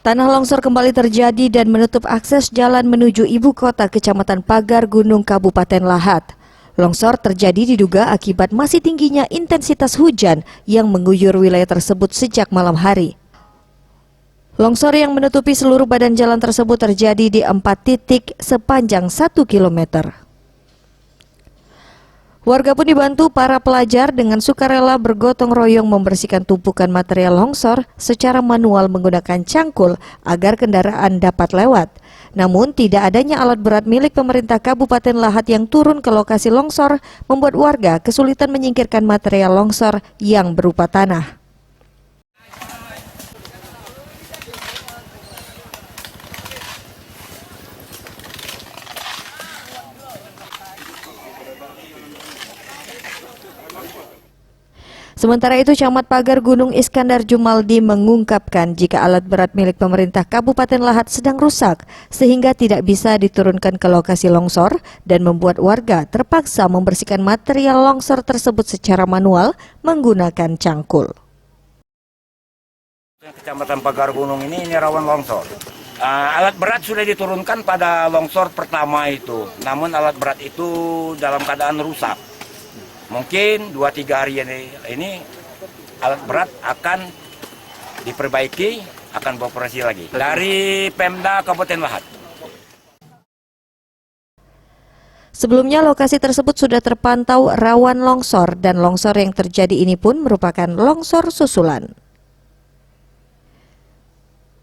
Tanah longsor kembali terjadi dan menutup akses jalan menuju ibu kota Kecamatan Pagar Gunung Kabupaten Lahat. Longsor terjadi diduga akibat masih tingginya intensitas hujan yang mengguyur wilayah tersebut sejak malam hari. Longsor yang menutupi seluruh badan jalan tersebut terjadi di 4 titik sepanjang 1 kilometer. Warga pun dibantu para pelajar dengan sukarela bergotong royong membersihkan tumpukan material longsor secara manual menggunakan cangkul agar kendaraan dapat lewat. Namun tidak adanya alat berat milik pemerintah Kabupaten Lahat yang turun ke lokasi longsor membuat warga kesulitan menyingkirkan material longsor yang berupa tanah. Sementara itu, Camat Pagar Gunung Iskandar Jumaldi mengungkapkan jika alat berat milik pemerintah Kabupaten Lahat sedang rusak sehingga tidak bisa diturunkan ke lokasi longsor dan membuat warga terpaksa membersihkan material longsor tersebut secara manual menggunakan cangkul. Kecamatan Pagar Gunung ini rawan longsor. Alat berat sudah diturunkan pada longsor pertama itu, namun alat berat itu dalam keadaan rusak. Mungkin 2-3 hari ini alat berat akan diperbaiki, akan beroperasi lagi. Dari Pemda Kabupaten Lahat. Sebelumnya lokasi tersebut sudah terpantau rawan longsor dan longsor yang terjadi ini pun merupakan longsor susulan.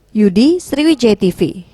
Yudi, Sriwijaya TV.